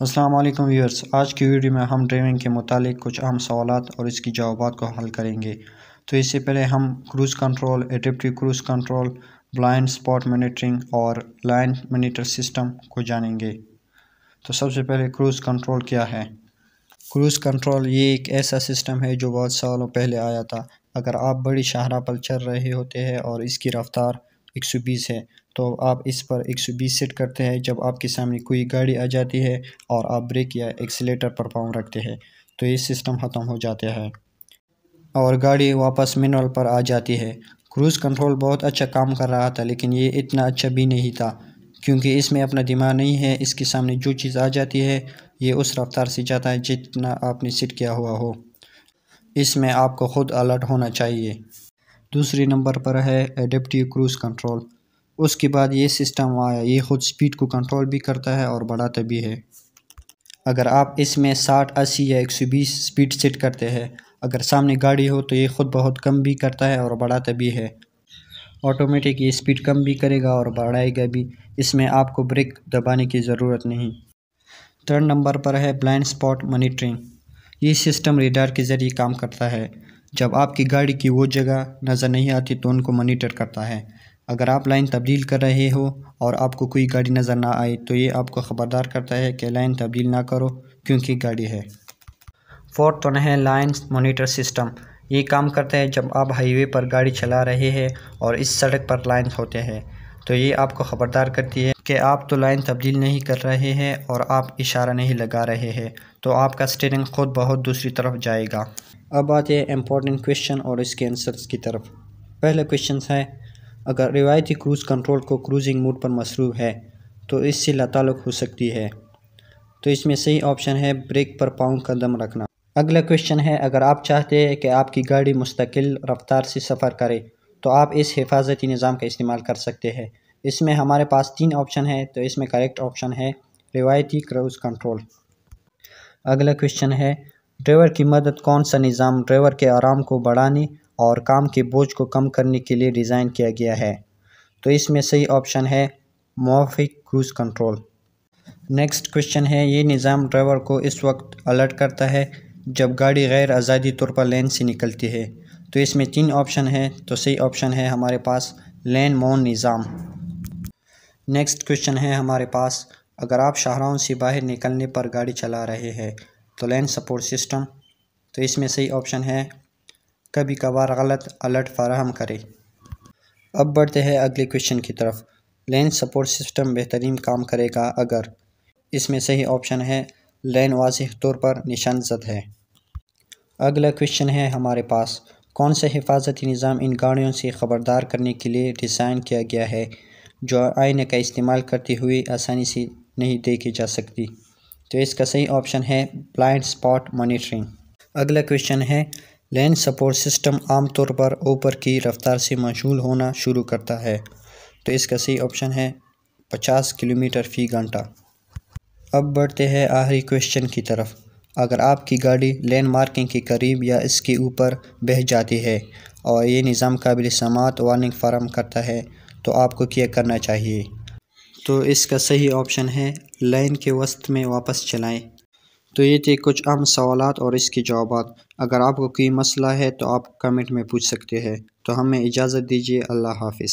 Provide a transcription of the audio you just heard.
السلام علیکم ویورز، آج کی ویڈیو میں ہم ڈرائیونگ کے متعلق کچھ اہم سوالات اور اس کی جوابات کو حل کریں گے۔ تو اس سے پہلے ہم cruise control, adaptive cruise control, blind spot monitoring اور لائن مانیٹر سسٹم کو جانیں گے۔ تو سب سے پہلے کروز کنٹرول کیا ہے؟ کروز کنٹرول یہ ایک ایسا سسٹم ہے جو بہت سالوں پہلے آیا تھا۔ اگر آپ بڑی شاہراہ پر چل رہے ہوتے ہیں اور اس کی رفتار 120 ہے تو آپ اس پر 120 سیٹ کرتے ہیں۔ جب آپ کے سامنے کوئی گاڑی آ جاتی ہے اور آپ بریک یا ایکسیلیٹر پر پاؤں رکھتے ہیں تو یہ سسٹم ختم ہو جاتا ہے اور گاڑی واپس مینول پر آ جاتی ہے۔ کروز کنٹرول بہت اچھا کام کر رہا تھا، لیکن یہ اتنا اچھا بھی نہیں تھا کیونکہ اس میں اپنا دماغ نہیں ہے۔ اس کے سامنے جو چیز آ جاتی ہے یہ اس رفتار سے جاتا ہے جتنا آپ نے سیٹ کیا ہوا ہو۔ اس میں آپ کو خود الرٹ ہونا چاہیے۔ دوسری نمبر پر ہے ایڈپٹیو کروز کنٹرول۔ اس کے بعد یہ سسٹم آیا، یہ خود سپیڈ کو کنٹرول بھی کرتا ہے اور بڑھاتا بھی ہے۔ اگر آپ اس میں 60، 80 یا 120 سپیڈ سیٹ کرتے ہیں، اگر سامنے گاڑی ہو تو یہ خود بہت کم بھی کرتا ہے اور بڑھاتا بھی ہے۔ آٹومیٹک یہ سپیڈ کم بھی کرے گا اور بڑھائے گا بھی، اس میں آپ کو بریک دبانے کی ضرورت نہیں۔ تھرڈ نمبر پر ہے بلائنڈ اسپاٹ مانیٹرنگ۔ یہ سسٹم ریڈار کے ذریعے کام کرتا ہے۔ جب آپ کی گاڑی کی وہ جگہ نظر نہیں آتی تو ان کو مانیٹر کرتا ہے۔ اگر آپ لائن تبدیل کر رہے ہو اور آپ کو کوئی گاڑی نظر نہ آئے تو یہ آپ کو خبردار کرتا ہے کہ لائن تبدیل نہ کرو کیونکہ گاڑی ہے۔ فورتھ ون ہے لائن مانیٹر سسٹم۔ یہ کام کرتا ہے جب آپ ہائی وے پر گاڑی چلا رہے ہیں اور اس سڑک پر لائن ہوتے ہیں تو یہ آپ کو خبردار کرتی ہے کہ آپ تو لائن تبدیل نہیں کر رہے ہیں اور آپ اشارہ نہیں لگا رہے ہیں، تو آپ کا اسٹیئرنگ خود بہت دوسری طرف جائے گا۔ اب آتے ہیں امپورٹنٹ کویشچن اور اس کے آنسرز کی طرف۔ پہلا کویشچن ہے، اگر روایتی کروز کنٹرول کو کروزنگ موڈ پر مصروف ہے تو اس سے تعلق ہو سکتی ہے؟ تو اس میں صحیح آپشن ہے بریک پر پاؤں کا دم رکھنا۔ اگلا کویشچن ہے، اگر آپ چاہتے ہیں کہ آپ کی گاڑی مستقل رفتار سے سفر کرے تو آپ اس حفاظتی نظام کا استعمال کر سکتے ہیں۔ اس میں ہمارے پاس 3 آپشن ہے، تو اس میں کریکٹ آپشن ہے روایتی کروز کنٹرول۔ اگلا کویشچن ہے، ڈرائیور کی مدد کون سا نظام ڈرائیور کے آرام کو بڑھانے اور کام کے بوجھ کو کم کرنے کے لیے ڈیزائن کیا گیا ہے؟ تو اس میں صحیح آپشن ہے موافق کروز کنٹرول۔ نیکسٹ کویشچن ہے، یہ نظام ڈرائیور کو اس وقت الرٹ کرتا ہے جب گاڑی غیر آزادی طور پر لین سے نکلتی ہے۔ تو اس میں 3 آپشن ہے، تو صحیح آپشن ہے ہمارے پاس لین مون نظام۔ نیکسٹ کویشچن ہے ہمارے پاس، اگر آپ شاہراہوں سے باہر نکلنے پر گاڑی چلا رہے ہیں تو لین سپورٹ سسٹم۔ تو اس میں صحیح آپشن ہے کبھی کبھار غلط الرٹ فراہم کرے۔ اب بڑھتے ہیں اگلے کویشچن کی طرف، لین سپورٹ سسٹم بہترین کام کرے گا اگر۔ اس میں صحیح آپشن ہے لین واضح طور پر نشان زد ہے۔ اگلا کویشچن ہے ہمارے پاس، کون سا حفاظتی نظام ان گاڑیوں سے خبردار کرنے کے لیے ڈیزائن کیا گیا ہے جو آئینے کا استعمال کرتے ہوئے آسانی سے نہیں دیکھی جا سکتی؟ تو اس کا صحیح آپشن ہے بلائنڈ اسپاٹ مانیٹرنگ۔ اگلا کویشچن ہے، لین سپورٹ سسٹم عام طور پر اوپر کی رفتار سے مشغول ہونا شروع کرتا ہے۔ تو اس کا صحیح آپشن ہے 50 کلومیٹر فی گھنٹہ۔ اب بڑھتے ہیں آخری کویشچن کی طرف، اگر آپ کی گاڑی لین مارکنگ کے قریب یا اس کے اوپر بہہ جاتی ہے اور یہ نظام قابل سماعت وارننگ فراہم کرتا ہے تو آپ کو کیا کرنا چاہیے؟ تو اس کا صحیح آپشن ہے لائن کے وسط میں واپس چلائیں۔ تو یہ تھے کچھ اہم سوالات اور اس کے جوابات۔ اگر آپ کو کوئی مسئلہ ہے تو آپ کمنٹ میں پوچھ سکتے ہیں۔ تو ہمیں اجازت دیجیے، اللہ حافظ۔